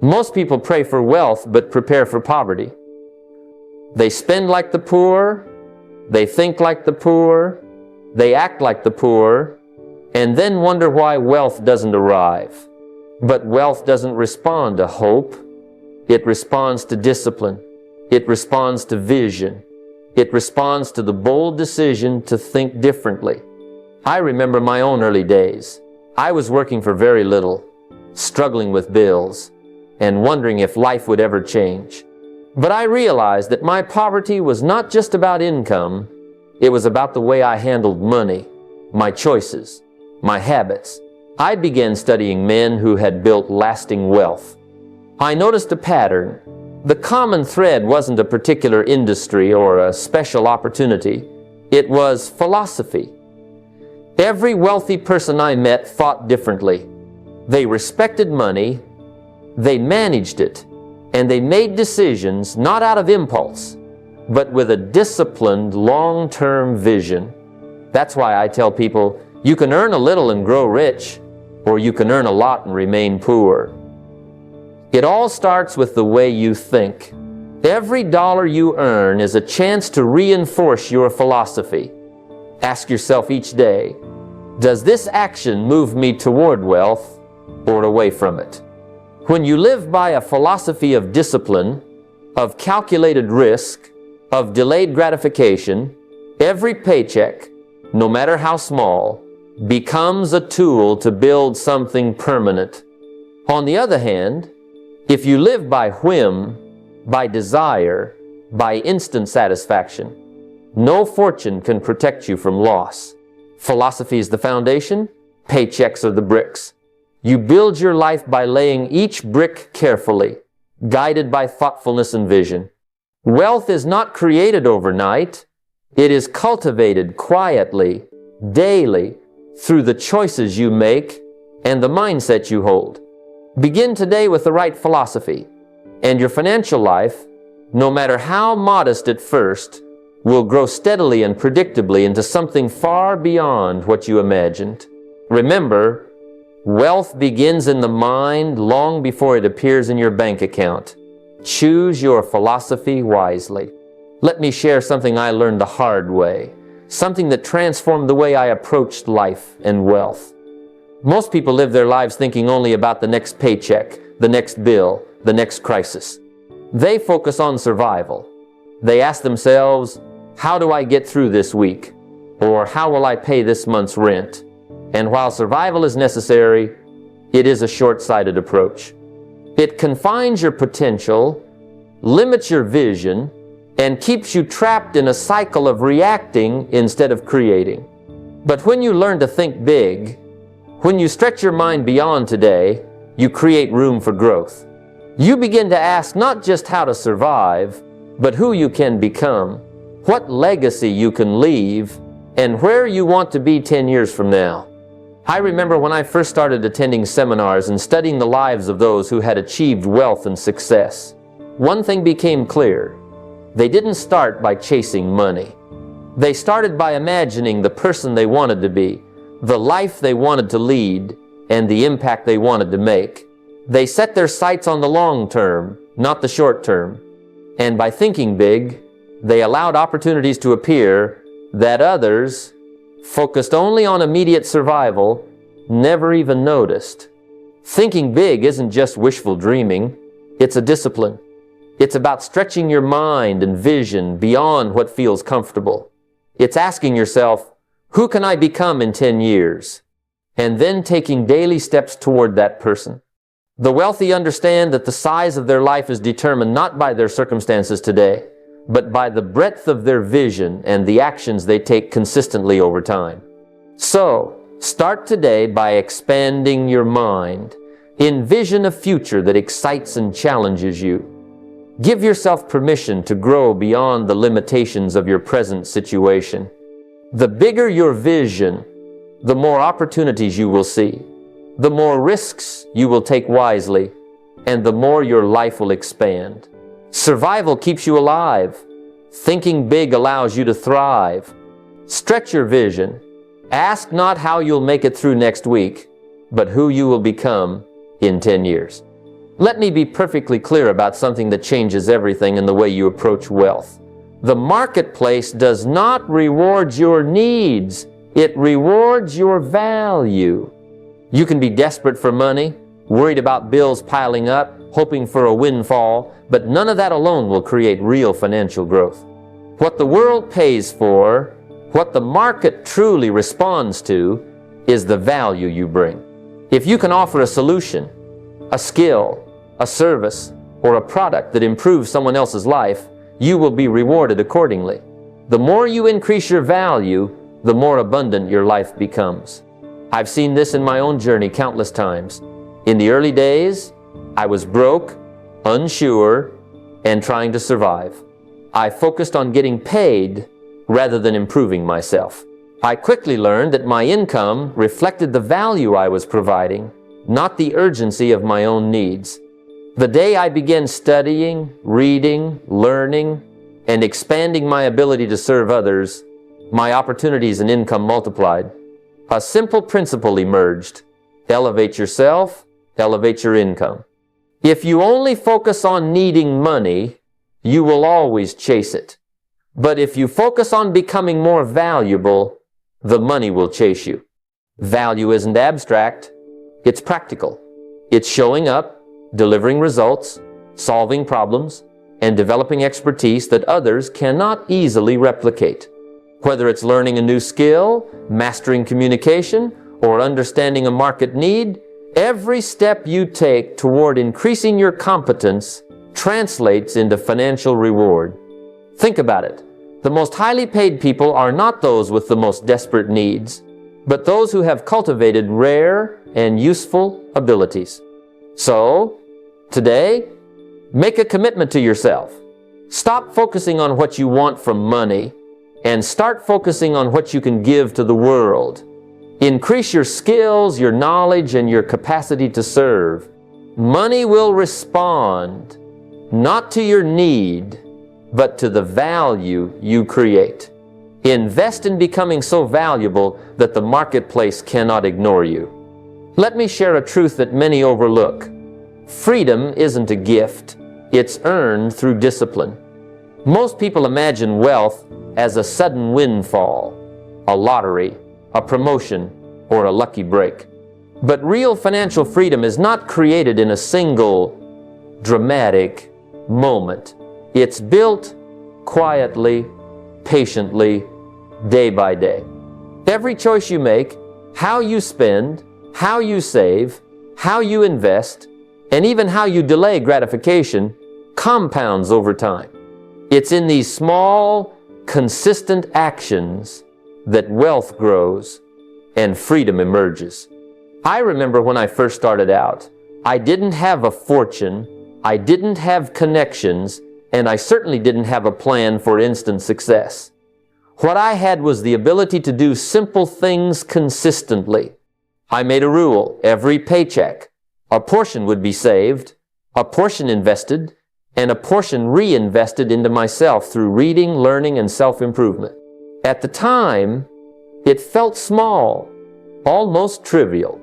Most people pray for wealth but prepare for poverty. They spend like the poor, they think like the poor, they act like the poor, and then wonder why wealth doesn't arrive. But wealth doesn't respond to hope. It responds to discipline. It responds to vision. It responds to the bold decision to think differently. I remember my own early days. I was working for very little, struggling with bills, and wondering if life would ever change. But I realized that my poverty was not just about income. It was about the way I handled money, my choices, my habits. I began studying men who had built lasting wealth. I noticed a pattern. The common thread wasn't a particular industry or a special opportunity. It was philosophy. Every wealthy person I met thought differently. They respected money, they managed it, and they made decisions not out of impulse, but with a disciplined, long-term vision. That's why I tell people, you can earn a little and grow rich, or you can earn a lot and remain poor. It all starts with the way you think. Every dollar you earn is a chance to reinforce your philosophy. Ask yourself each day, does this action move me toward wealth or away from it? When you live by a philosophy of discipline, of calculated risk, of delayed gratification, every paycheck, no matter how small, becomes a tool to build something permanent. On the other hand, if you live by whim, by desire, by instant satisfaction, no fortune can protect you from loss. Philosophy is the foundation, paychecks are the bricks. You build your life by laying each brick carefully, guided by thoughtfulness and vision. Wealth is not created overnight. It is cultivated quietly, daily, through the choices you make and the mindset you hold. Begin today with the right philosophy, and your financial life, no matter how modest at first, will grow steadily and predictably into something far beyond what you imagined. Remember, wealth begins in the mind long before it appears in your bank account. Choose your philosophy wisely. Let me share something I learned the hard way, something that transformed the way I approached life and wealth. Most people live their lives thinking only about the next paycheck, the next bill, the next crisis. They focus on survival. They ask themselves, how do I get through this week? Or how will I pay this month's rent? And while survival is necessary, it is a short-sighted approach. It confines your potential, limits your vision, and keeps you trapped in a cycle of reacting instead of creating. But when you learn to think big, when you stretch your mind beyond today, you create room for growth. You begin to ask not just how to survive, but who you can become, what legacy you can leave, and where you want to be 10 years from now. I remember when I first started attending seminars and studying the lives of those who had achieved wealth and success. One thing became clear. They didn't start by chasing money. They started by imagining the person they wanted to be, the life they wanted to lead, and the impact they wanted to make. They set their sights on the long term, not the short term. And by thinking big, they allowed opportunities to appear that others, focused only on immediate survival, never even noticed. Thinking big isn't just wishful dreaming, it's a discipline. It's about stretching your mind and vision beyond what feels comfortable. It's asking yourself, who can I become in 10 years? And then taking daily steps toward that person. The wealthy understand that the size of their life is determined not by their circumstances today, but by the breadth of their vision and the actions they take consistently over time. So, start today by expanding your mind. Envision a future that excites and challenges you. Give yourself permission to grow beyond the limitations of your present situation. The bigger your vision, the more opportunities you will see, the more risks you will take wisely, and the more your life will expand. Survival keeps you alive. Thinking big allows you to thrive. Stretch your vision. Ask not how you'll make it through next week, but who you will become in 10 years. Let me be perfectly clear about something that changes everything in the way you approach wealth. The marketplace does not reward your needs. It rewards your value. You can be desperate for money, worried about bills piling up, hoping for a windfall, but none of that alone will create real financial growth. What the world pays for, what the market truly responds to, is the value you bring. If you can offer a solution, a skill, a service, or a product that improves someone else's life, you will be rewarded accordingly. The more you increase your value, the more abundant your life becomes. I've seen this in my own journey countless times. In the early days, I was broke, unsure, and trying to survive. I focused on getting paid rather than improving myself. I quickly learned that my income reflected the value I was providing, not the urgency of my own needs. The day I began studying, reading, learning, and expanding my ability to serve others, my opportunities and income multiplied. A simple principle emerged: elevate yourself, elevate your income. If you only focus on needing money, you will always chase it. But if you focus on becoming more valuable, the money will chase you. Value isn't abstract, it's practical. It's showing up, delivering results, solving problems, and developing expertise that others cannot easily replicate. Whether it's learning a new skill, mastering communication, or understanding a market need, every step you take toward increasing your competence translates into financial reward. Think about it. The most highly paid people are not those with the most desperate needs, but those who have cultivated rare and useful abilities. So, today, make a commitment to yourself. Stop focusing on what you want from money and start focusing on what you can give to the world. Increase your skills, your knowledge, and your capacity to serve. Money will respond, not to your need, but to the value you create. Invest in becoming so valuable that the marketplace cannot ignore you. Let me share a truth that many overlook. Freedom isn't a gift. It's earned through discipline. Most people imagine wealth as a sudden windfall, a lottery, a promotion, or a lucky break. But real financial freedom is not created in a single, dramatic moment. It's built quietly, patiently, day by day. Every choice you make, how you spend, how you save, how you invest, and even how you delay gratification compounds over time. It's in these small, consistent actions that wealth grows and freedom emerges. I remember when I first started out, I didn't have a fortune, I didn't have connections, and I certainly didn't have a plan for instant success. What I had was the ability to do simple things consistently. I made a rule: every paycheck, a portion would be saved, a portion invested, and a portion reinvested into myself through reading, learning, and self-improvement. At the time, it felt small, almost trivial.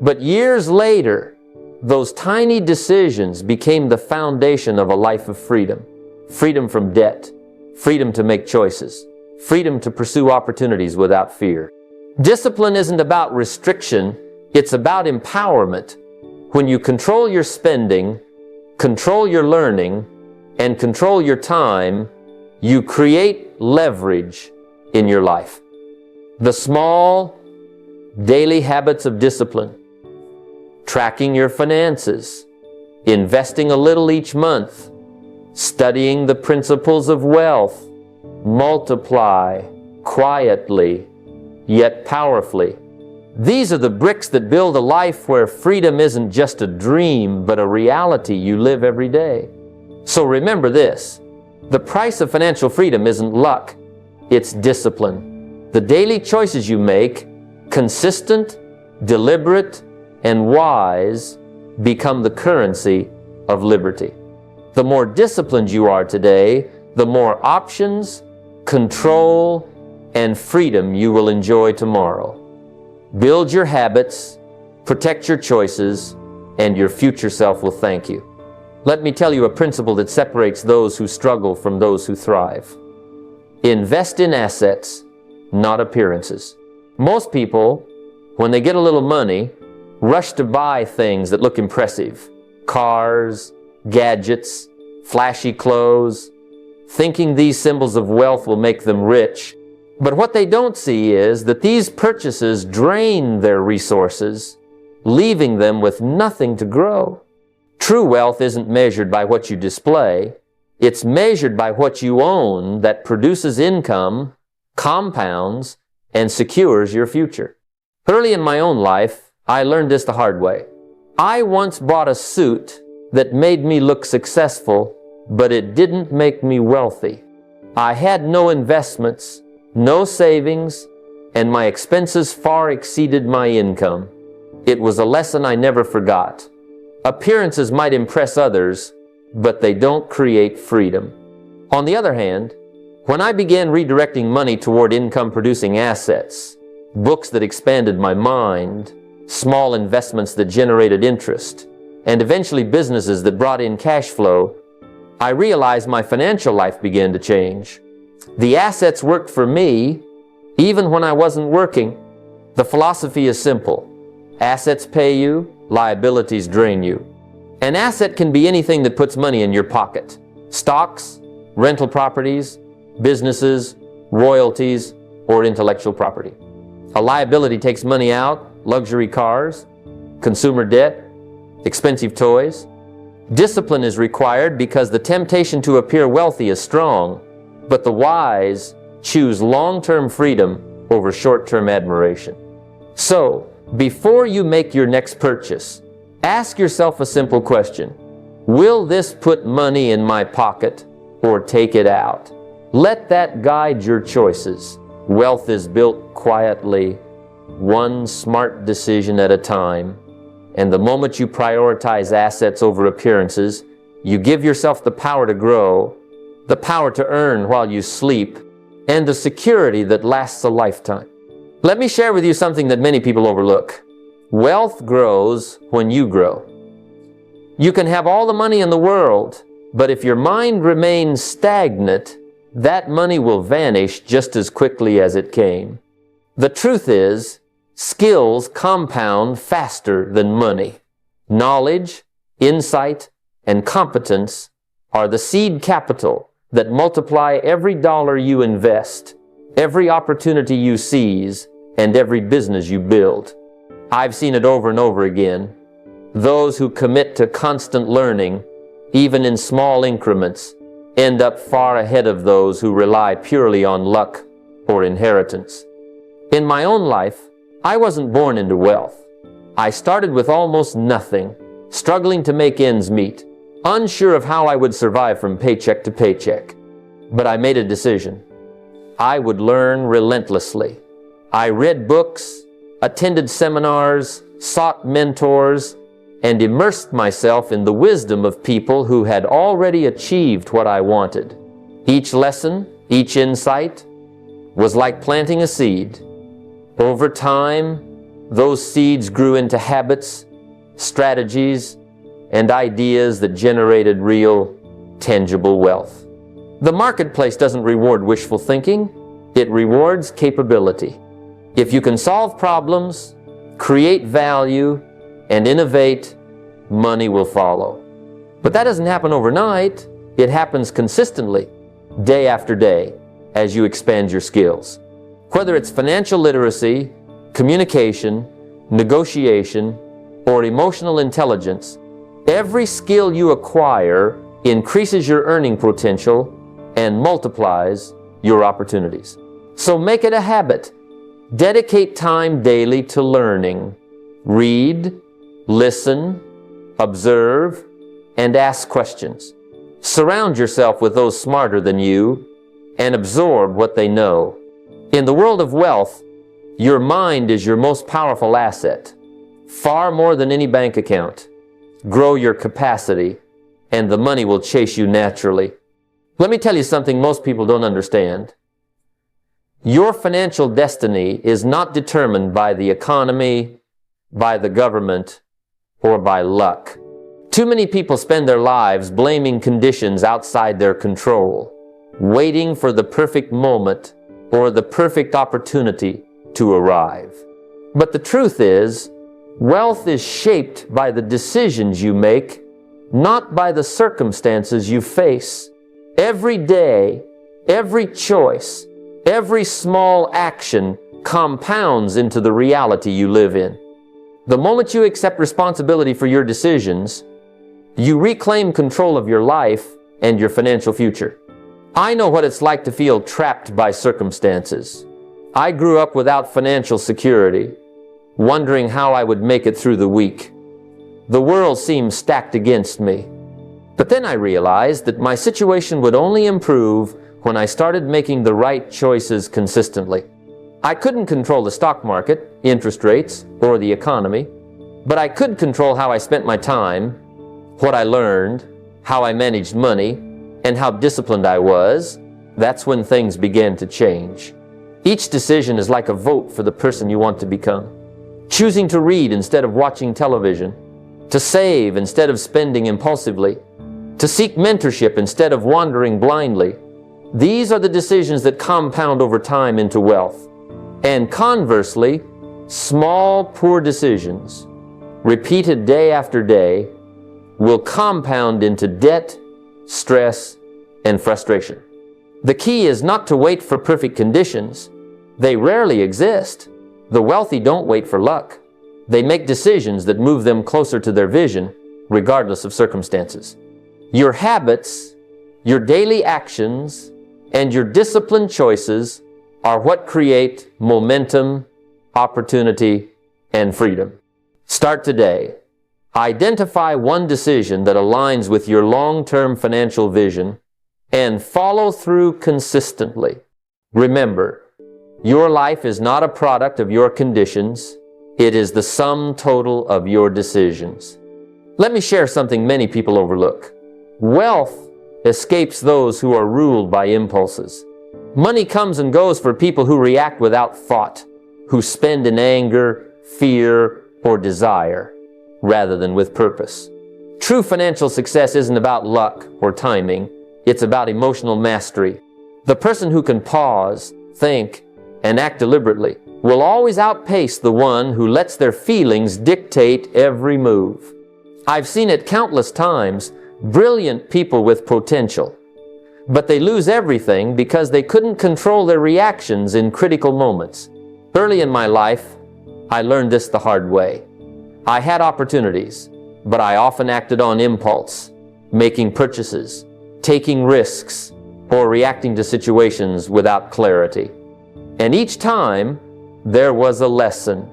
But years later, those tiny decisions became the foundation of a life of freedom. Freedom from debt, freedom to make choices, freedom to pursue opportunities without fear. Discipline isn't about restriction, it's about empowerment. When you control your spending, control your learning, and control your time, you create leverage in your life. The small, daily habits of discipline, tracking your finances, investing a little each month, studying the principles of wealth, multiply quietly, yet powerfully. These are the bricks that build a life where freedom isn't just a dream, but a reality you live every day. So remember this: the price of financial freedom isn't luck, it's discipline. The daily choices you make, consistent, deliberate, and wise, become the currency of liberty. The more disciplined you are today, the more options, control, and freedom you will enjoy tomorrow. Build your habits, protect your choices, and your future self will thank you. Let me tell you a principle that separates those who struggle from those who thrive. Invest in assets, not appearances. Most people, when they get a little money, rush to buy things that look impressive. Cars, gadgets, flashy clothes, thinking these symbols of wealth will make them rich. But what they don't see is that these purchases drain their resources, leaving them with nothing to grow. True wealth isn't measured by what you display. It's measured by what you own that produces income, compounds, and secures your future. Early in my own life, I learned this the hard way. I once bought a suit that made me look successful, but it didn't make me wealthy. I had no investments, no savings, and my expenses far exceeded my income. It was a lesson I never forgot. Appearances might impress others, but they don't create freedom. On the other hand, when I began redirecting money toward income-producing assets, books that expanded my mind, small investments that generated interest, and eventually businesses that brought in cash flow, I realized my financial life began to change. The assets worked for me even when I wasn't working. The philosophy is simple. Assets pay you, liabilities drain you. An asset can be anything that puts money in your pocket. Stocks, rental properties, businesses, royalties, or intellectual property. A liability takes money out, luxury cars, consumer debt, expensive toys. Discipline is required because the temptation to appear wealthy is strong, but the wise choose long-term freedom over short-term admiration. So, before you make your next purchase, ask yourself a simple question. Will this put money in my pocket or take it out? Let that guide your choices. Wealth is built quietly, one smart decision at a time. And the moment you prioritize assets over appearances, you give yourself the power to grow, the power to earn while you sleep, and the security that lasts a lifetime. Let me share with you something that many people overlook. Wealth grows when you grow. You can have all the money in the world, but if your mind remains stagnant, that money will vanish just as quickly as it came. The truth is, skills compound faster than money. Knowledge, insight, and competence are the seed capital that multiply every dollar you invest, every opportunity you seize, and every business you build. I've seen it over and over again. Those who commit to constant learning, even in small increments, end up far ahead of those who rely purely on luck or inheritance. In my own life, I wasn't born into wealth. I started with almost nothing, struggling to make ends meet, unsure of how I would survive from paycheck to paycheck. But I made a decision. I would learn relentlessly. I read books, attended seminars, sought mentors, and immersed myself in the wisdom of people who had already achieved what I wanted. Each lesson, each insight, was like planting a seed. Over time, those seeds grew into habits, strategies, and ideas that generated real, tangible wealth. The marketplace doesn't reward wishful thinking, it rewards capability. If you can solve problems, create value, and innovate, money will follow. But that doesn't happen overnight. It happens consistently, day after day, as you expand your skills. Whether it's financial literacy, communication, negotiation, or emotional intelligence, every skill you acquire increases your earning potential and multiplies your opportunities. So make it a habit. Dedicate time daily to learning. Read, listen, observe, and ask questions. Surround yourself with those smarter than you and absorb what they know. In the world of wealth, your mind is your most powerful asset, far more than any bank account. Grow your capacity, and the money will chase you naturally. Let me tell you something most people don't understand. Your financial destiny is not determined by the economy, by the government, or by luck. Too many people spend their lives blaming conditions outside their control, waiting for the perfect moment or the perfect opportunity to arrive. But the truth is, wealth is shaped by the decisions you make, not by the circumstances you face. Every day, every choice, every small action compounds into the reality you live in. The moment you accept responsibility for your decisions, you reclaim control of your life and your financial future. I know what it's like to feel trapped by circumstances. I grew up without financial security, wondering how I would make it through the week. The world seemed stacked against me. But then I realized that my situation would only improve when I started making the right choices consistently. I couldn't control the stock market, interest rates, or the economy, but I could control how I spent my time, what I learned, how I managed money, and how disciplined I was. That's when things began to change. Each decision is like a vote for the person you want to become. Choosing to read instead of watching television, to save instead of spending impulsively, to seek mentorship instead of wandering blindly. These are the decisions that compound over time into wealth. And conversely, small, poor decisions, repeated day after day, will compound into debt, stress, and frustration. The key is not to wait for perfect conditions. They rarely exist. The wealthy don't wait for luck. They make decisions that move them closer to their vision, regardless of circumstances. Your habits, your daily actions, and your disciplined choices are what create momentum, opportunity, and freedom. Start today. Identify one decision that aligns with your long-term financial vision and follow through consistently. Remember, your life is not a product of your conditions. It is the sum total of your decisions. Let me share something many people overlook. Wealth escapes those who are ruled by impulses. Money comes and goes for people who react without thought, who spend in anger, fear, or desire, rather than with purpose. True financial success isn't about luck or timing. It's about emotional mastery. The person who can pause, think, and act deliberately will always outpace the one who lets their feelings dictate every move. I've seen it countless times, brilliant people with potential, but they lose everything because they couldn't control their reactions in critical moments. Early in my life, I learned this the hard way. I had opportunities, but I often acted on impulse, making purchases, taking risks, or reacting to situations without clarity. And each time, there was a lesson.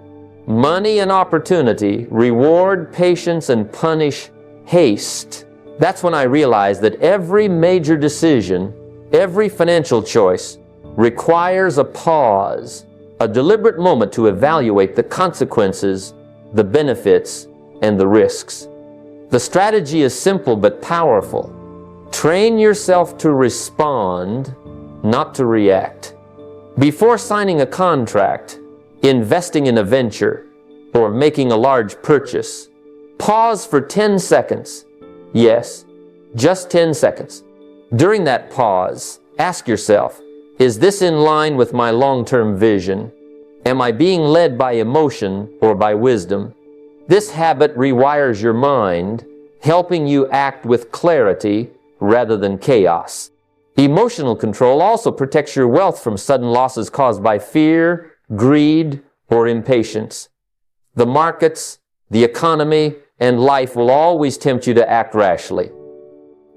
Money and opportunity reward patience and punish haste. That's when I realized that every major decision, every financial choice, requires a pause, a deliberate moment to evaluate the consequences, the benefits, and the risks. The strategy is simple but powerful. Train yourself to respond, not to react. Before signing a contract, investing in a venture, or making a large purchase, pause for 10 seconds. Yes, just 10 seconds. During that pause, ask yourself, is this in line with my long-term vision? Am I being led by emotion or by wisdom? This habit rewires your mind, helping you act with clarity rather than chaos. Emotional control also protects your wealth from sudden losses caused by fear, greed, or impatience. The markets, the economy, and life will always tempt you to act rashly.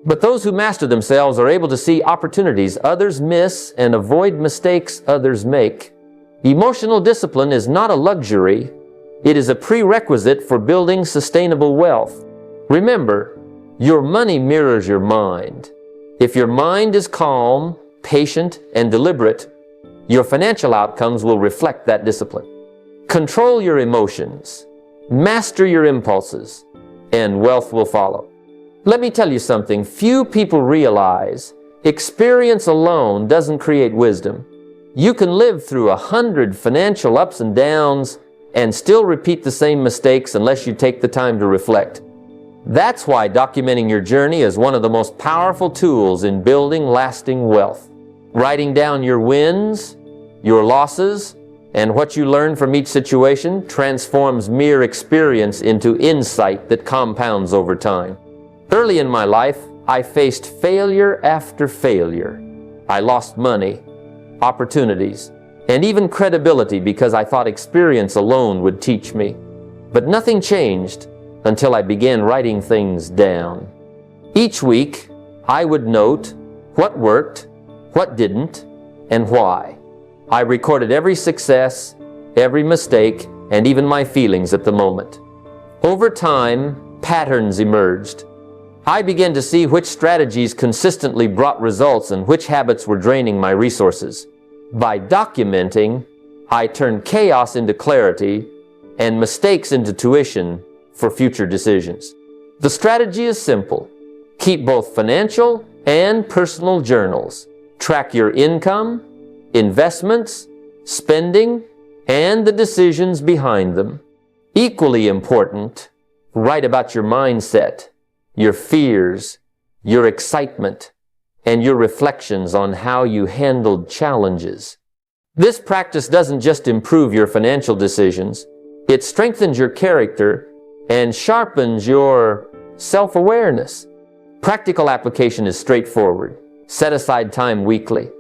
But those who master themselves are able to see opportunities others miss and avoid mistakes others make. Emotional discipline is not a luxury. It is a prerequisite for building sustainable wealth. Remember, your money mirrors your mind. If your mind is calm, patient, and deliberate, your financial outcomes will reflect that discipline. Control your emotions, master your impulses, and wealth will follow. Let me tell you something few people realize. Experience alone doesn't create wisdom. You can live through 100 financial ups and downs and still repeat the same mistakes unless you take the time to reflect. That's why documenting your journey is one of the most powerful tools in building lasting wealth. Writing down your wins, your losses, and what you learn from each situation transforms mere experience into insight that compounds over time. Early in my life, I faced failure after failure. I lost money, opportunities, and even credibility because I thought experience alone would teach me. But nothing changed until I began writing things down. Each week, I would note what worked, what didn't, and why. I recorded every success, every mistake, and even my feelings at the moment. Over time, patterns emerged. I began to see which strategies consistently brought results and which habits were draining my resources. By documenting, I turned chaos into clarity and mistakes into tuition for future decisions. The strategy is simple. Keep both financial and personal journals. Track your income, investments, spending, and the decisions behind them. Equally important, write about your mindset, your fears, your excitement, and your reflections on how you handled challenges. This practice doesn't just improve your financial decisions, it strengthens your character and sharpens your self-awareness. Practical application is straightforward. Set aside time weekly,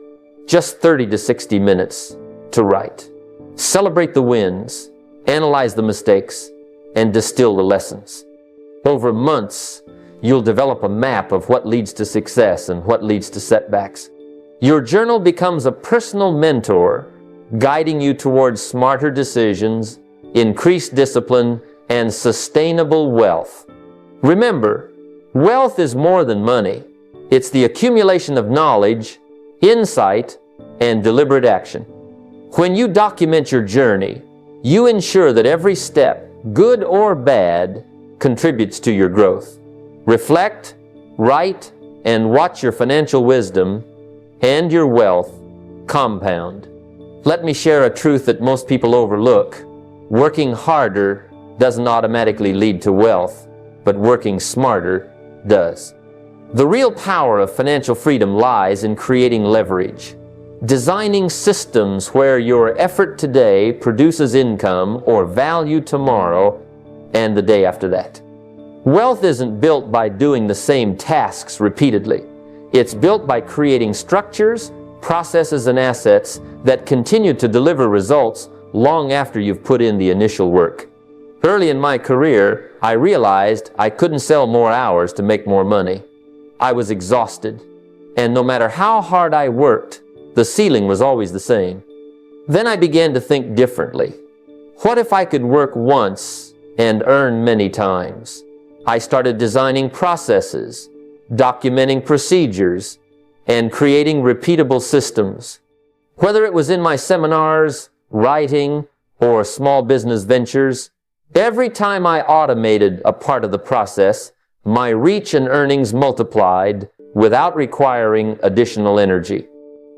just 30 to 60 minutes to write. Celebrate the wins, analyze the mistakes, and distill the lessons. Over months, you'll develop a map of what leads to success and what leads to setbacks. Your journal becomes a personal mentor, guiding you towards smarter decisions, increased discipline, and sustainable wealth. Remember, wealth is more than money. It's the accumulation of knowledge, insight, and deliberate action. When you document your journey, you ensure that every step, good or bad, contributes to your growth. Reflect, write, and watch your financial wisdom and your wealth compound. Let me share a truth that most people overlook. Working harder doesn't automatically lead to wealth, but working smarter does. The real power of financial freedom lies in creating leverage, designing systems where your effort today produces income or value tomorrow and the day after that. Wealth isn't built by doing the same tasks repeatedly. It's built by creating structures, processes, and assets that continue to deliver results long after you've put in the initial work. Early in my career, I realized I couldn't sell more hours to make more money. I was exhausted, and no matter how hard I worked, the ceiling was always the same. Then I began to think differently. What if I could work once and earn many times? I started designing processes, documenting procedures, and creating repeatable systems. Whether it was in my seminars, writing, or small business ventures, every time I automated a part of the process, my reach and earnings multiplied without requiring additional energy.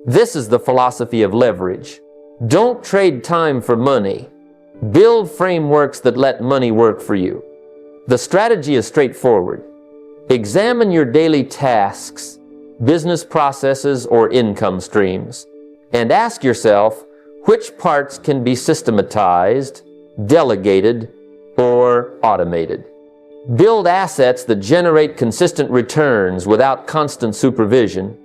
This is the philosophy of leverage. Don't trade time for money. Build frameworks that let money work for you. The strategy is straightforward. Examine your daily tasks, business processes, or income streams, and ask yourself which parts can be systematized, delegated, or automated. Build assets that generate consistent returns without constant supervision.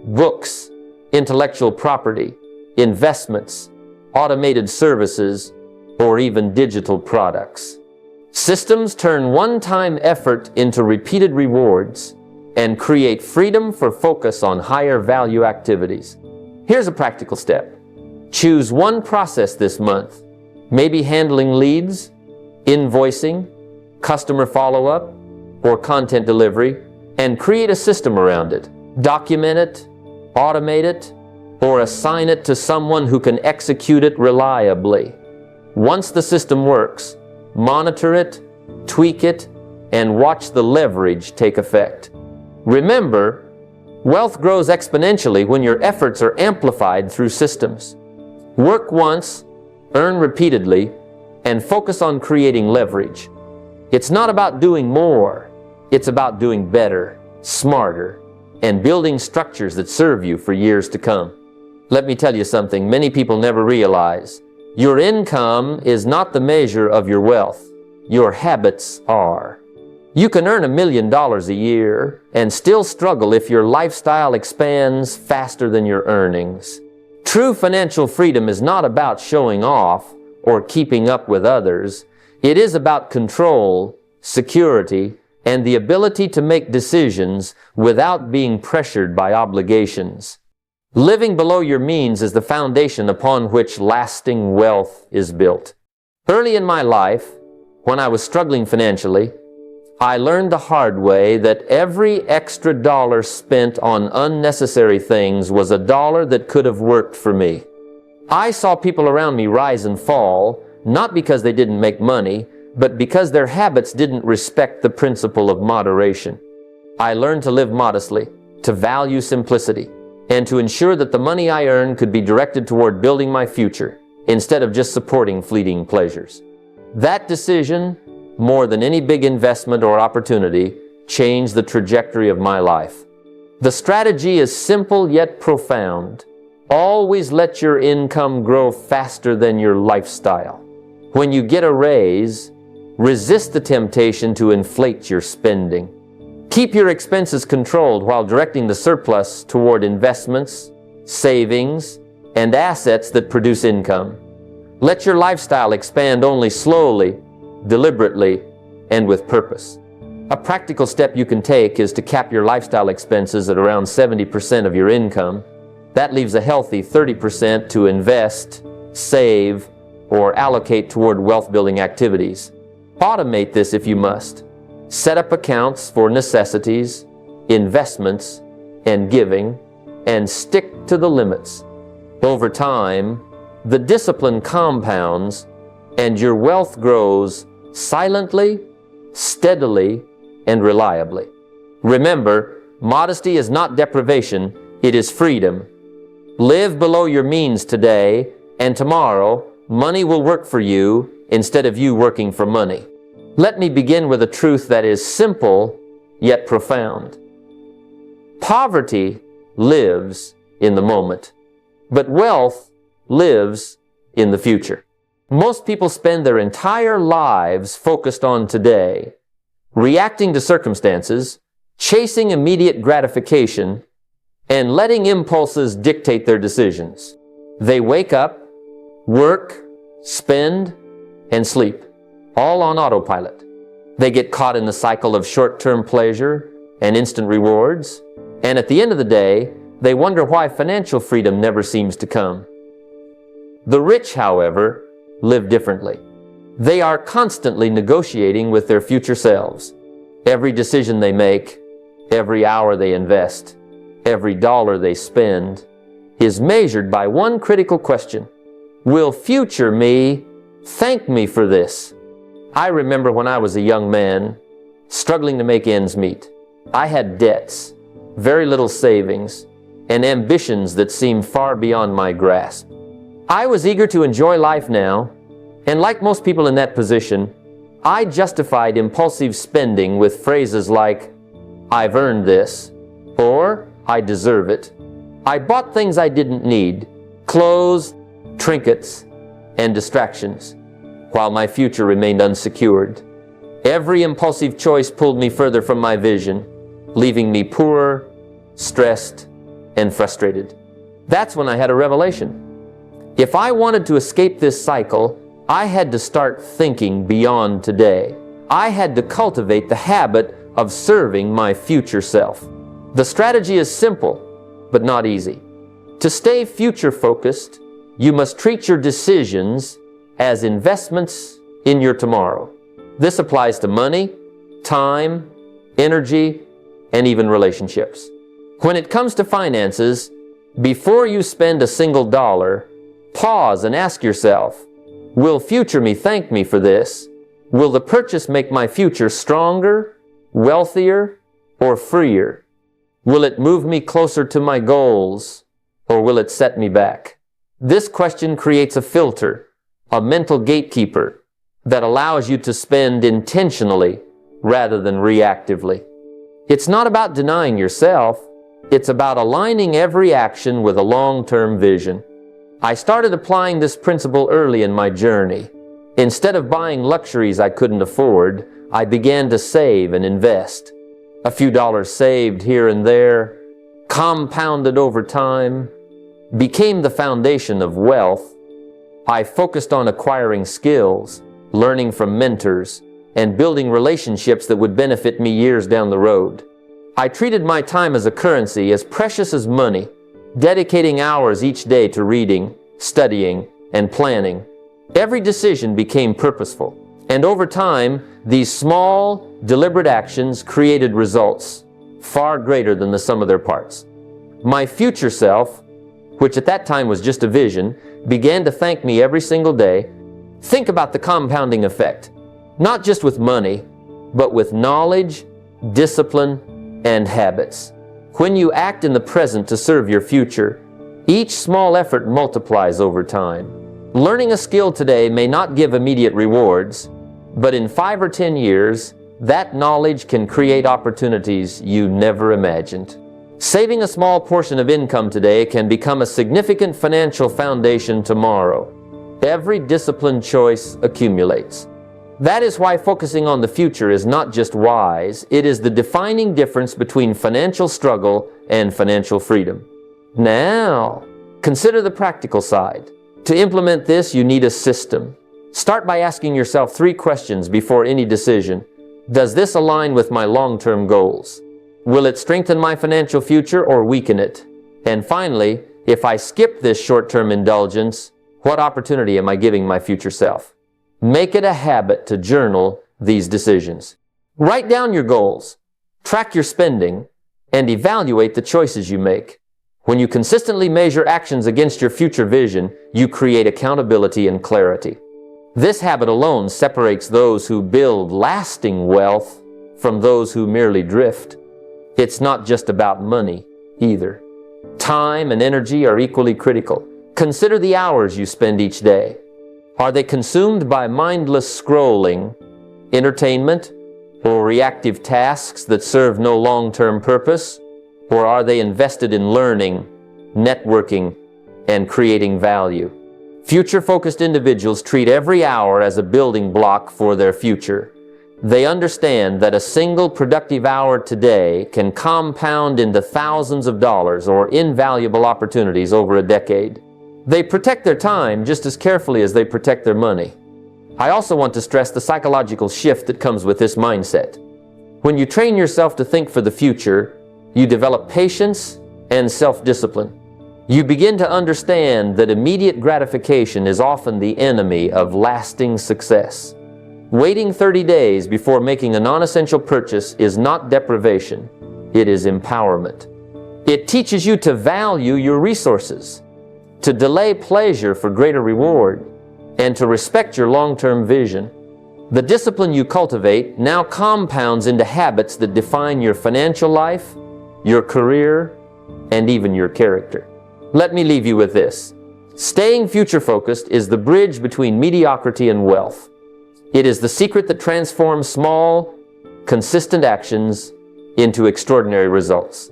Books, intellectual property, investments, automated services, or even digital products. Systems turn one-time effort into repeated rewards and create freedom for focus on higher value activities. Here's a practical step. Choose one process this month, maybe handling leads, invoicing, customer follow-up, or content delivery, and create a system around it. Document it, automate it, or assign it to someone who can execute it reliably. Once the system works, monitor it, tweak it, and watch the leverage take effect. Remember, wealth grows exponentially when your efforts are amplified through systems. Work once, earn repeatedly, and focus on creating leverage. It's not about doing more, it's about doing better, smarter, and building structures that serve you for years to come. Let me tell you something many people never realize. Your income is not the measure of your wealth. Your habits are. You can earn $1 million a year and still struggle if your lifestyle expands faster than your earnings. True financial freedom is not about showing off or keeping up with others. It is about control, security, and the ability to make decisions without being pressured by obligations. Living below your means is the foundation upon which lasting wealth is built. Early in my life, when I was struggling financially, I learned the hard way that every extra dollar spent on unnecessary things was a dollar that could have worked for me. I saw people around me rise and fall, not because they didn't make money, but because their habits didn't respect the principle of moderation. I learned to live modestly, to value simplicity, and to ensure that the money I earned could be directed toward building my future, instead of just supporting fleeting pleasures. That decision, more than any big investment or opportunity, changed the trajectory of my life. The strategy is simple yet profound. Always let your income grow faster than your lifestyle. When you get a raise, resist the temptation to inflate your spending. Keep your expenses controlled while directing the surplus toward investments, savings, and assets that produce income. Let your lifestyle expand only slowly, deliberately, and with purpose. A practical step you can take is to cap your lifestyle expenses at around 70% of your income. That leaves a healthy 30% to invest, save, or allocate toward wealth-building activities. Automate this if you must. Set up accounts for necessities, investments, and giving, and stick to the limits. Over time, the discipline compounds, and your wealth grows silently, steadily, and reliably. Remember, modesty is not deprivation, it is freedom. Live below your means today, and tomorrow, money will work for you instead of you working for money. Let me begin with a truth that is simple yet profound. Poverty lives in the moment, but wealth lives in the future. Most people spend their entire lives focused on today, reacting to circumstances, chasing immediate gratification, and letting impulses dictate their decisions. They wake up, work, spend, and sleep, all on autopilot. They get caught in the cycle of short-term pleasure and instant rewards, and at the end of the day, they wonder why financial freedom never seems to come. The rich, however, live differently. They are constantly negotiating with their future selves. Every decision they make, every hour they invest, every dollar they spend, is measured by one critical question. Will future me thank me for this? I remember when I was a young man, struggling to make ends meet. I had debts, very little savings, and ambitions that seemed far beyond my grasp. I was eager to enjoy life now, and like most people in that position, I justified impulsive spending with phrases like, "I've earned this," or "I deserve it." I bought things I didn't need, clothes, trinkets, and distractions, while my future remained unsecured. Every impulsive choice pulled me further from my vision, leaving me poor, stressed, and frustrated. That's when I had a revelation. If I wanted to escape this cycle, I had to start thinking beyond today. I had to cultivate the habit of serving my future self. The strategy is simple, but not easy. To stay future-focused, you must treat your decisions as investments in your tomorrow. This applies to money, time, energy, and even relationships. When it comes to finances, before you spend a single dollar, pause and ask yourself, will future me thank me for this? Will the purchase make my future stronger, wealthier, or freer? Will it move me closer to my goals, or will it set me back? This question creates a filter, a mental gatekeeper, that allows you to spend intentionally rather than reactively. It's not about denying yourself. It's about aligning every action with a long-term vision. I started applying this principle early in my journey. Instead of buying luxuries I couldn't afford, I began to save and invest. A few dollars saved here and there, compounded over time, became the foundation of wealth. I focused on acquiring skills, learning from mentors, and building relationships that would benefit me years down the road. I treated my time as a currency, as precious as money, dedicating hours each day to reading, studying, and planning. Every decision became purposeful, and over time, these small, deliberate actions created results far greater than the sum of their parts. My future self, which at that time was just a vision, began to thank me every single day. Think about the compounding effect, not just with money, but with knowledge, discipline, and habits. When you act in the present to serve your future, each small effort multiplies over time. Learning a skill today may not give immediate rewards, but in 5 or 10 years, that knowledge can create opportunities you never imagined. Saving a small portion of income today can become a significant financial foundation tomorrow. Every disciplined choice accumulates. That is why focusing on the future is not just wise, it is the defining difference between financial struggle and financial freedom. Now, consider the practical side. To implement this, you need a system. Start by asking yourself 3 questions before any decision. Does this align with my long-term goals? Will it strengthen my financial future or weaken it? And finally, if I skip this short-term indulgence, what opportunity am I giving my future self? Make it a habit to journal these decisions. Write down your goals, track your spending, and evaluate the choices you make. When you consistently measure actions against your future vision, you create accountability and clarity. This habit alone separates those who build lasting wealth from those who merely drift. It's not just about money either. Time and energy are equally critical. Consider the hours you spend each day. Are they consumed by mindless scrolling, entertainment, or reactive tasks that serve no long-term purpose? Or are they invested in learning, networking, and creating value? Future-focused individuals treat every hour as a building block for their future. They understand that a single productive hour today can compound into thousands of dollars or invaluable opportunities over a decade. They protect their time just as carefully as they protect their money. I also want to stress the psychological shift that comes with this mindset. When you train yourself to think for the future, you develop patience and self-discipline. You begin to understand that immediate gratification is often the enemy of lasting success. Waiting 30 days before making a non-essential purchase is not deprivation, it is empowerment. It teaches you to value your resources, to delay pleasure for greater reward, and to respect your long-term vision. The discipline you cultivate now compounds into habits that define your financial life, your career, and even your character. Let me leave you with this. Staying future-focused is the bridge between mediocrity and wealth. It is the secret that transforms small, consistent actions into extraordinary results.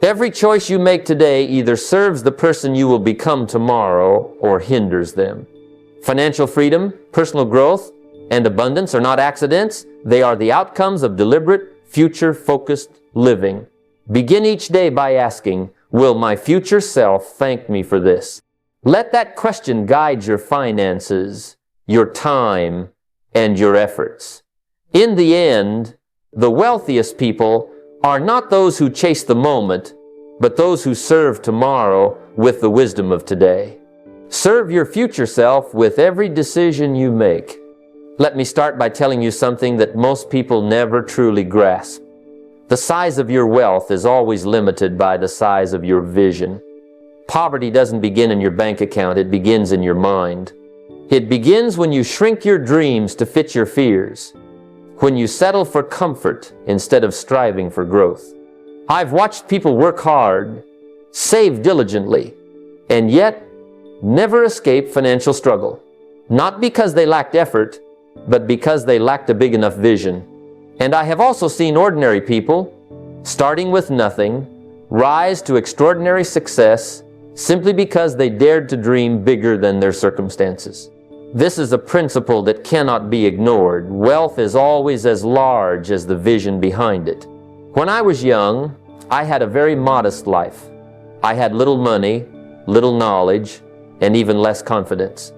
Every choice you make today either serves the person you will become tomorrow or hinders them. Financial freedom, personal growth, and abundance are not accidents. They are the outcomes of deliberate, future-focused living. Begin each day by asking, will my future self thank me for this? Let that question guide your finances, your time, and your efforts. In the end, the wealthiest people are not those who chase the moment, but those who serve tomorrow with the wisdom of today. Serve your future self with every decision you make. Let me start by telling you something that most people never truly grasp. The size of your wealth is always limited by the size of your vision. Poverty doesn't begin in your bank account, it begins in your mind. It begins when you shrink your dreams to fit your fears, when you settle for comfort instead of striving for growth. I've watched people work hard, save diligently, and yet never escape financial struggle. Not because they lacked effort, but because they lacked a big enough vision. And I have also seen ordinary people, starting with nothing, rise to extraordinary success simply because they dared to dream bigger than their circumstances. This is a principle that cannot be ignored. Wealth is always as large as the vision behind it. When I was young, I had a very modest life. I had little money, little knowledge, and even less confidence.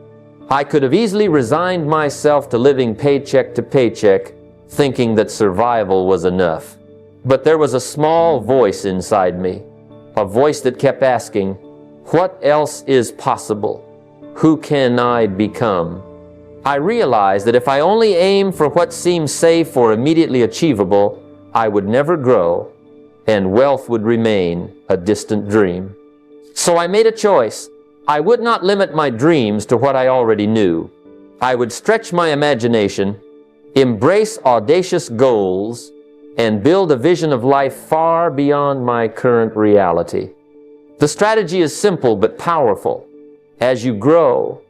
I could have easily resigned myself to living paycheck to paycheck, thinking that survival was enough. But there was a small voice inside me, a voice that kept asking, what else is possible? Who can I become? I realized that if I only aimed for what seemed safe or immediately achievable, I would never grow, and wealth would remain a distant dream. So I made a choice. I would not limit my dreams to what I already knew. I would stretch my imagination, embrace audacious goals, and build a vision of life far beyond my current reality. The strategy is simple but powerful. As you grow,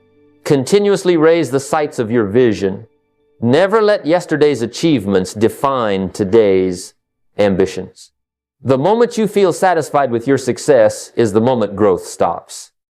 continuously raise the sights of your vision. Never let yesterday's achievements define today's ambitions. The moment you feel satisfied with your success is the moment growth stops.